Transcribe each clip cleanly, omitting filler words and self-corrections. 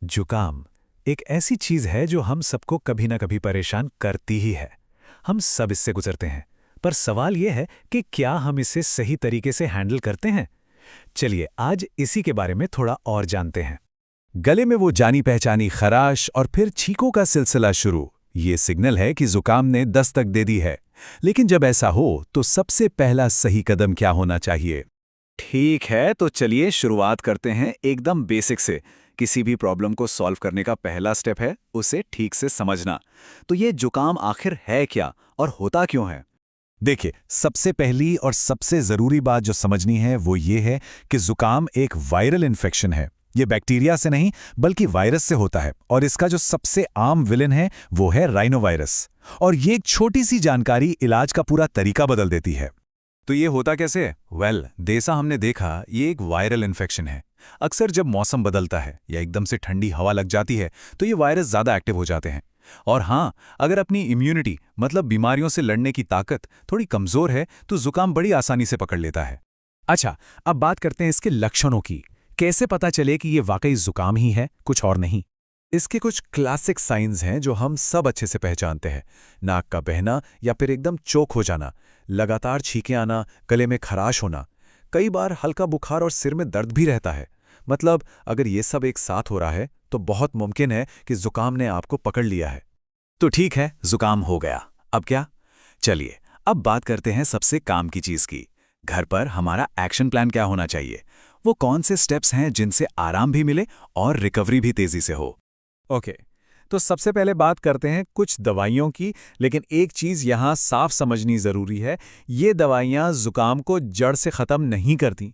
जुकाम एक ऐसी चीज है जो हम सबको कभी ना कभी परेशान करती ही है। हम सब इससे गुजरते हैं। पर सवाल यह है कि क्या हम इसे सही तरीके से हैंडल करते हैं। चलिए आज इसी के बारे में थोड़ा और जानते हैं। गले में वो जानी पहचानी खराश और फिर छींकों का सिलसिला शुरू। ये सिग्नल है कि जुकाम ने दस्तक दे दी है। लेकिन जब ऐसा हो तो सबसे पहला सही कदम क्या होना चाहिए? ठीक है, तो चलिए शुरुआत करते हैं एकदम बेसिक से। किसी भी प्रॉब्लम को सॉल्व करने का पहला स्टेप है उसे ठीक से समझना। तो ये जुकाम आखिर है क्या और होता क्यों है? देखिए, सबसे पहली और सबसे ज़रूरी बात जो समझनी है वो ये है कि जुकाम एक वायरल इन्फेक्शन है। ये बैक्टीरिया से नहीं बल्कि वायरस से होता है और इसका जो सबसे आम विलेन है वो है राइनोवायरस। और ये एक छोटी सी जानकारी इलाज का पूरा तरीका बदल देती है। तो ये होता कैसे है? जैसा हमने देखा, ये एक वायरल इन्फेक्शन है। अक्सर जब मौसम बदलता है या एकदम से ठंडी हवा लग जाती है तो ये वायरस ज़्यादा एक्टिव हो जाते हैं। और हाँ, अगर अपनी इम्यूनिटी मतलब बीमारियों से लड़ने की ताकत थोड़ी कमज़ोर है तो जुकाम बड़ी आसानी से पकड़ लेता है। अच्छा, अब बात करते हैं इसके लक्षणों की। कैसे पता चले कि ये वाकई जुकाम ही है, कुछ और नहीं। इसके कुछ क्लासिक साइंस हैं जो हम सब अच्छे से पहचानते हैं। नाक का बहना या फिर एकदम चोक हो जाना, लगातार छींकें आना, गले में खराश होना, कई बार हल्का बुखार और सिर में दर्द भी रहता है। मतलब अगर ये सब एक साथ हो रहा है तो बहुत मुमकिन है कि जुकाम ने आपको पकड़ लिया है। तो ठीक है, जुकाम हो गया, अब क्या? चलिए अब बात करते हैं सबसे काम की चीज़ की। घर पर हमारा एक्शन प्लान क्या होना चाहिए? वो कौन से स्टेप्स हैं जिनसे आराम भी मिले और रिकवरी भी तेज़ी से हो? ओके, तो सबसे पहले बात करते हैं कुछ दवाइयों की। लेकिन एक चीज़ यहाँ साफ समझनी ज़रूरी है, ये दवाइयाँ जुकाम को जड़ से ख़त्म नहीं करती।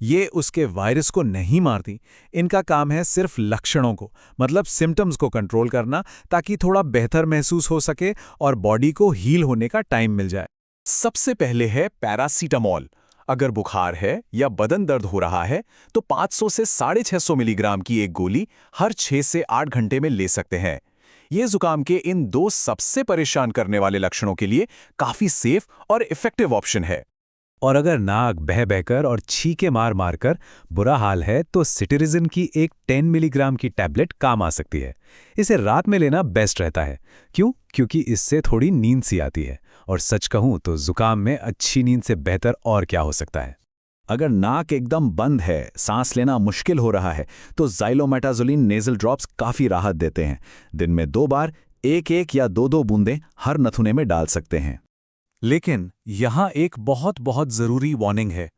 ये उसके वायरस को नहीं मारती। इनका काम है सिर्फ लक्षणों को, मतलब सिम्टम्स को कंट्रोल करना, ताकि थोड़ा बेहतर महसूस हो सके और बॉडी को हील होने का टाइम मिल जाए। सबसे पहले है पैरासीटामॉल। अगर बुखार है या बदन दर्द हो रहा है तो 500 से 650 मिलीग्राम की एक गोली हर 6 से 8 घंटे में ले सकते हैं। ये जुकाम के इन दो सबसे परेशान करने वाले लक्षणों के लिए काफी सेफ और इफेक्टिव ऑप्शन है। और अगर नाक बह बहकर और छींके मार मारकर बुरा हाल है तो सिटिरिजिन की एक 10 मिलीग्राम की टैबलेट काम आ सकती है। इसे रात में लेना बेस्ट रहता है। क्यों? क्योंकि इससे थोड़ी नींद सी आती है। और सच कहूं तो जुकाम में अच्छी नींद से बेहतर और क्या हो सकता है। अगर नाक एकदम बंद है, सांस लेना मुश्किल हो रहा है, तो ज़ाइलोमेटाज़ोलिन नेज़ल ड्रॉप्स काफ़ी राहत देते हैं। दिन में 2 बार 1-1 या 2-2 बूंदें हर नथुने में डाल सकते हैं। लेकिन यहाँ एक बहुत बहुत ज़रूरी वार्निंग है।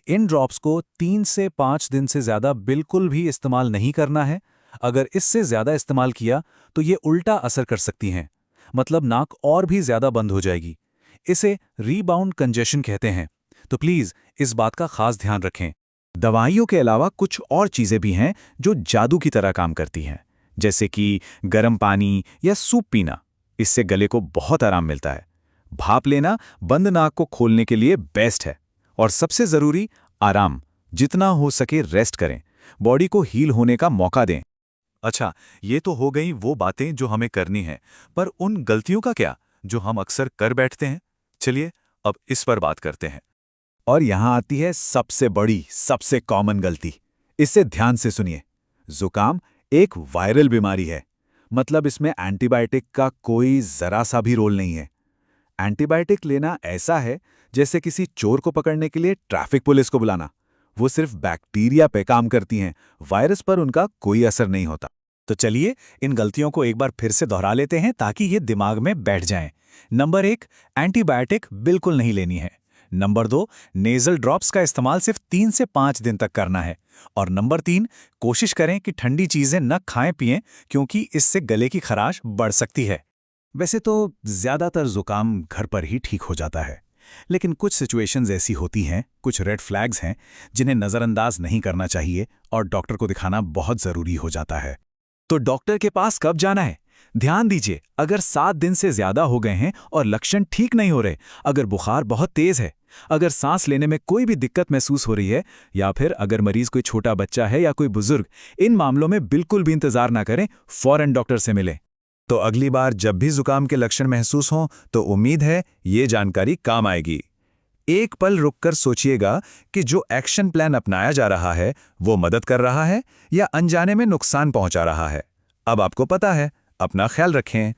इन ड्रॉप्स को 3 से 5 दिन से ज़्यादा बिल्कुल भी इस्तेमाल नहीं करना है। अगर इससे ज़्यादा इस्तेमाल किया तो ये उल्टा असर कर सकती हैं। मतलब नाक और भी ज़्यादा बंद हो जाएगी। इसे रीबाउंड कंजेशन कहते हैं। तो प्लीज़ इस बात का खास ध्यान रखें। दवाइयों के अलावा कुछ और चीज़ें भी हैं जो जादू की तरह काम करती हैं, जैसे कि गर्म पानी या सूप पीना। इससे गले को बहुत आराम मिलता है। भाप लेना बंद नाक को खोलने के लिए बेस्ट है। और सबसे ज़रूरी, आराम। जितना हो सके रेस्ट करें, बॉडी को हील होने का मौका दें। अच्छा, ये तो हो गई वो बातें जो हमें करनी हैं, पर उन गलतियों का क्या जो हम अक्सर कर बैठते हैं? चलिए अब इस पर बात करते हैं। और यहां आती है सबसे बड़ी, सबसे कॉमन गलती। इसे ध्यान से सुनिए। जुकाम एक वायरल बीमारी है। मतलब इसमें एंटीबायोटिक का कोई जरा सा भी रोल नहीं है। एंटीबायोटिक लेना ऐसा है जैसे किसी चोर को पकड़ने के लिए ट्रैफिक पुलिस को बुलाना। वो सिर्फ बैक्टीरिया पे काम करती हैं, वायरस पर उनका कोई असर नहीं होता। तो चलिए इन गलतियों को एक बार फिर से दोहरा लेते हैं ताकि ये दिमाग में बैठ जाएं। नंबर 1, एंटीबायोटिक बिल्कुल नहीं लेनी है। नंबर 2, नेज़ल ड्रॉप्स का इस्तेमाल सिर्फ 3 से 5 दिन तक करना है। और नंबर 3, कोशिश करें कि ठंडी चीज़ें न खाएं पिएं, क्योंकि इससे गले की खराश बढ़ सकती है। वैसे तो ज़्यादातर जुकाम घर पर ही ठीक हो जाता है, लेकिन कुछ सिचुएशंस ऐसी होती हैं, कुछ रेड फ्लैग्स हैं जिन्हें नज़रअंदाज नहीं करना चाहिए और डॉक्टर को दिखाना बहुत ज़रूरी हो जाता है। तो डॉक्टर के पास कब जाना है? ध्यान दीजिए, अगर 7 दिन से ज़्यादा हो गए हैं और लक्षण ठीक नहीं हो रहे, अगर बुखार बहुत तेज़ है, अगर सांस लेने में कोई भी दिक्कत महसूस हो रही है, या फिर अगर मरीज कोई छोटा बच्चा है या कोई बुजुर्ग, इन मामलों में बिल्कुल भी इंतजार ना करें, फौरन डॉक्टर से मिलें। तो अगली बार जब भी जुकाम के लक्षण महसूस हों तो उम्मीद है ये जानकारी काम आएगी। एक पल रुककर सोचिएगा कि जो एक्शन प्लान अपनाया जा रहा है वो मदद कर रहा है या अनजाने में नुकसान पहुंचा रहा है। अब आपको पता है, अपना ख्याल रखें।